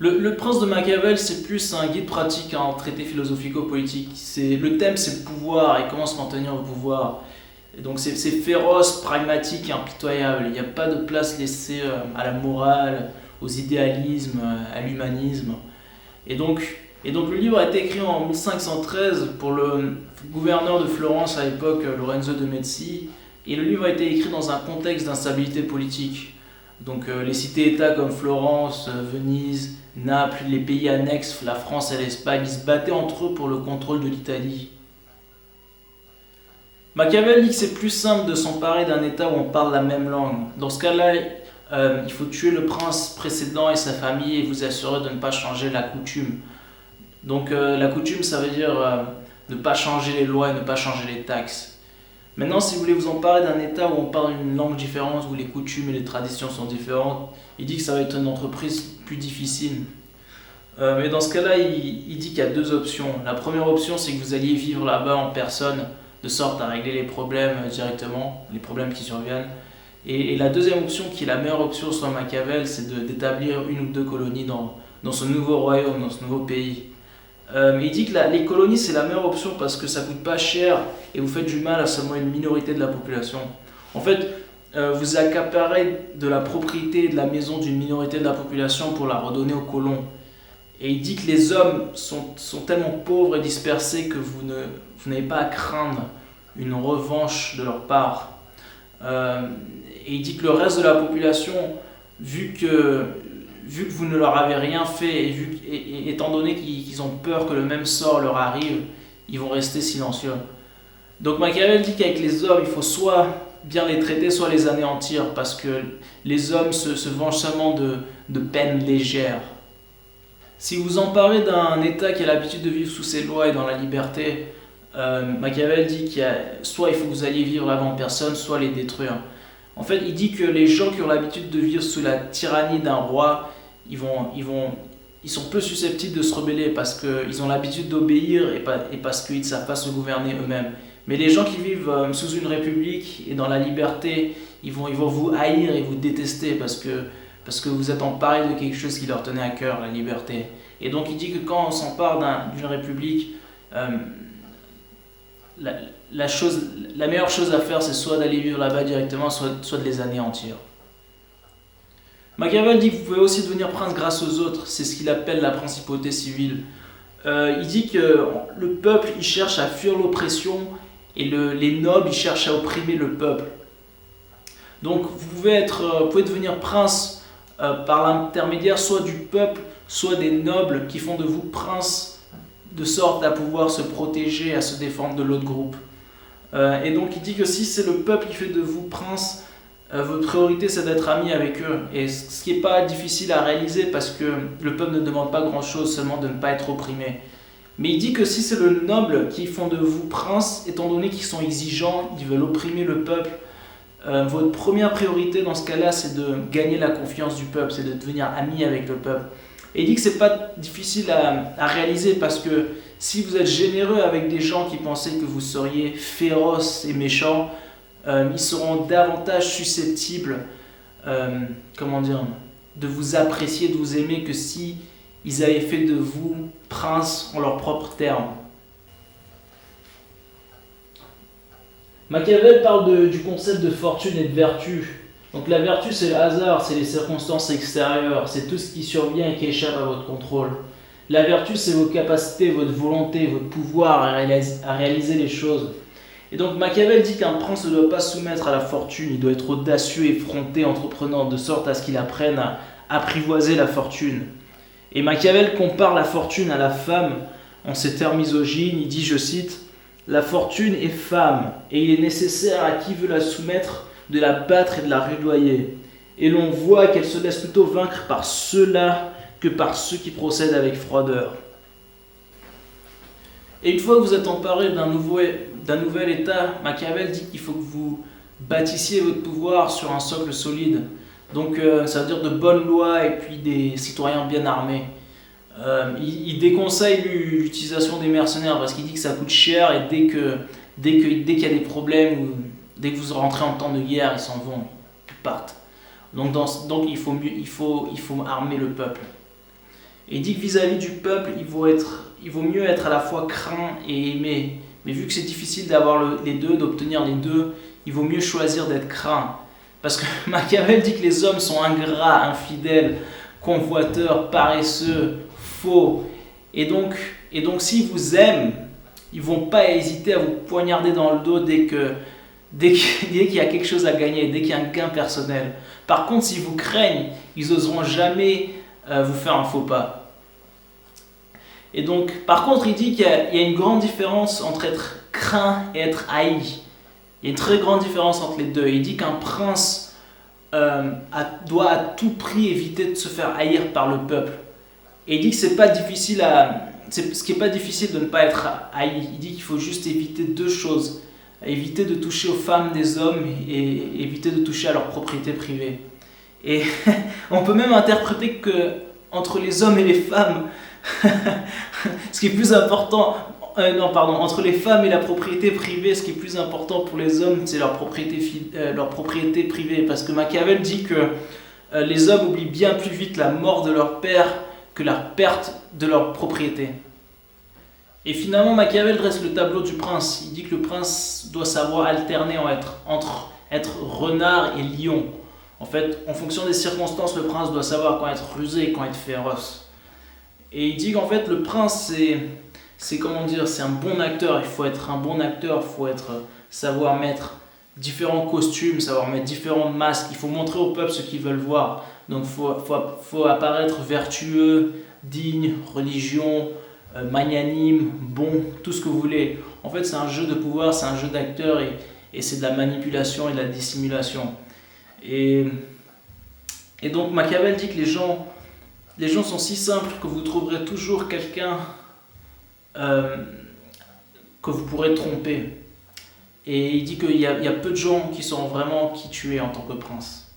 Le Prince de Machiavel, c'est plus un guide pratique en traité philosophico-politique. Le thème, c'est le pouvoir et comment se maintenir au pouvoir. Et donc c'est féroce, pragmatique et impitoyable. Il n'y a pas de place laissée à la morale, aux idéalismes, à l'humanisme. Et donc, le livre a été écrit en 1513 pour le gouverneur de Florence à l'époque, Lorenzo de Medici. Et le livre a été écrit dans un contexte d'instabilité politique. Donc les cités-États comme Florence, Venise, Naples, les pays annexes, la France et l'Espagne, ils se battaient entre eux pour le contrôle de l'Italie. Machiavel dit que c'est plus simple de s'emparer d'un État où on parle la même langue. Dans ce cas-là, il faut tuer le prince précédent et sa famille et vous assurer de ne pas changer la coutume. Donc la coutume, ça veut dire ne pas changer les lois et ne pas changer les taxes. Maintenant, si vous voulez vous emparer d'un État où on parle une langue différente, où les coutumes et les traditions sont différentes, il dit que ça va être une entreprise plus difficile. Mais dans ce cas-là, il dit qu'il y a deux options. La première option, c'est que vous alliez vivre là-bas en personne, de sorte à régler les problèmes directement, les problèmes qui surviennent. Et la deuxième option, qui est la meilleure option selon Machiavel, c'est d'établir une ou deux colonies dans ce nouveau royaume, dans ce nouveau pays. Il dit que les colonies, c'est la meilleure option parce que ça coûte pas cher et vous faites du mal à seulement une minorité de la population. En fait, vous accaparez de la propriété de la maison d'une minorité de la population pour la redonner aux colons. Et il dit que les hommes sont tellement pauvres et dispersés que vous n'avez pas à craindre une revanche de leur part. Et il dit que le reste de la population, vu que vous ne leur avez rien fait et étant donné qu'ils ont peur que le même sort leur arrive, ils vont rester silencieux. Donc Machiavel dit qu'avec les hommes, il faut soit bien les traiter, soit les anéantir, parce que les hommes se vengent seulement de peines légères. Si vous emparez d'un État qui a l'habitude de vivre sous ses lois et dans la liberté, Machiavel dit soit il faut que vous alliez vivre là-bas en personne, soit les détruire. En fait, il dit que les gens qui ont l'habitude de vivre sous la tyrannie d'un roi, ils sont peu susceptibles de se rebeller parce qu'ils ont l'habitude d'obéir et parce qu'ils ne savent pas se gouverner eux-mêmes. Mais les gens qui vivent sous une république et dans la liberté, ils vont vous haïr et vous détester parce que vous êtes emparé de quelque chose qui leur tenait à cœur, la liberté. Et donc il dit que quand on s'empare d'une république, la meilleure chose à faire, c'est soit d'aller vivre là-bas directement, soit de les anéantir. Machiavel dit que vous pouvez aussi devenir prince grâce aux autres, c'est ce qu'il appelle la principauté civile. Il dit que le peuple, il cherche à fuir l'oppression et les nobles, ils cherchent à opprimer le peuple. Donc vous pouvez devenir prince par l'intermédiaire soit du peuple, soit des nobles qui font de vous prince de sorte à pouvoir se protéger, à se défendre de l'autre groupe. Et donc il dit que si c'est le peuple qui fait de vous prince, votre priorité c'est d'être ami avec eux. Et ce qui n'est pas difficile à réaliser parce que le peuple ne demande pas grand chose, seulement de ne pas être opprimé. Mais il dit que si c'est le noble qui font de vous prince, étant donné qu'ils sont exigeants, ils veulent opprimer le peuple, votre première priorité dans ce cas-là c'est de gagner la confiance du peuple, c'est de devenir ami avec le peuple. Et il dit que c'est pas difficile à réaliser parce que si vous êtes généreux avec des gens qui pensaient que vous seriez féroces et méchants, ils seront davantage susceptibles de vous apprécier, de vous aimer que si ils avaient fait de vous prince en leurs propres termes. Machiavel parle du concept de fortune et de vertu. Donc la vertu, c'est le hasard, c'est les circonstances extérieures, c'est tout ce qui survient et qui échappe à votre contrôle. La vertu, c'est vos capacités, votre volonté, votre pouvoir à réaliser les choses. Et donc Machiavel dit qu'un prince ne doit pas se soumettre à la fortune, il doit être audacieux, effronté, entreprenant, de sorte à ce qu'il apprenne à apprivoiser la fortune. Et Machiavel compare la fortune à la femme en ces termes misogynes, il dit, je cite, « La fortune est femme, et il est nécessaire à qui veut la soumettre de la battre et de la rudoyer. Et l'on voit qu'elle se laisse plutôt vaincre par ceux-là que par ceux qui procèdent avec froideur. » Et une fois que vous êtes emparé d'un nouvel état, Machiavel dit qu'il faut que vous bâtissiez votre pouvoir sur un socle solide. Donc ça veut dire de bonnes lois et puis des citoyens bien armés. Il déconseille l'utilisation des mercenaires parce qu'il dit que ça coûte cher et dès qu'il y a des problèmes ou dès que vous rentrez en temps de guerre, ils s'en vont, ils partent. Donc il faut armer le peuple. Et il dit que vis-à-vis du peuple, il vaut mieux être à la fois craint et aimé. Mais vu que c'est difficile d'avoir les deux, d'obtenir les deux, il vaut mieux choisir d'être craint. Parce que Machiavel dit que les hommes sont ingrats, infidèles, convoiteurs, paresseux, faux. Et donc s'ils vous aiment, ils ne vont pas hésiter à vous poignarder dans le dos dès qu'il y a quelque chose à gagner, dès qu'il y a un gain personnel. Par contre, s'ils vous craignent, ils n'oseront jamais vous faire un faux pas. Et donc, par contre, il dit qu'il y a une grande différence entre être craint et être haï. Il y a une très grande différence entre les deux. Il dit qu'un prince doit à tout prix éviter de se faire haïr par le peuple. Et il dit que ce qui n'est pas difficile de ne pas être haï. Il dit qu'il faut juste éviter deux choses. Éviter de toucher aux femmes des hommes et éviter de toucher à leur propriété privée. Et on peut même interpréter que entre les hommes et les femmes, ce qui est plus important, entre les femmes et la propriété privée, ce qui est plus important pour les hommes, c'est leur propriété privée. Parce que Machiavel dit que les hommes oublient bien plus vite la mort de leur père que la perte de leur propriété. Et finalement, Machiavel dresse le tableau du prince. Il dit que le prince doit savoir alterner entre être renard et lion. En fait, en fonction des circonstances, le prince doit savoir quand être rusé et quand être féroce. Et il dit qu'en fait, le prince, c'est un bon acteur. Il faut être un bon acteur, il faut savoir mettre différents costumes, savoir mettre différents masques. Il faut montrer au peuple ce qu'ils veulent voir. Donc, il faut apparaître vertueux, digne, religion, magnanime, bon, tout ce que vous voulez. En fait, c'est un jeu de pouvoir, c'est un jeu d'acteur et c'est de la manipulation et de la dissimulation. Et donc Machiavel dit que les gens sont si simples que vous trouverez toujours quelqu'un que vous pourrez tromper. Et il dit qu'il y a peu de gens qui sauront vraiment qui tu es en tant que prince.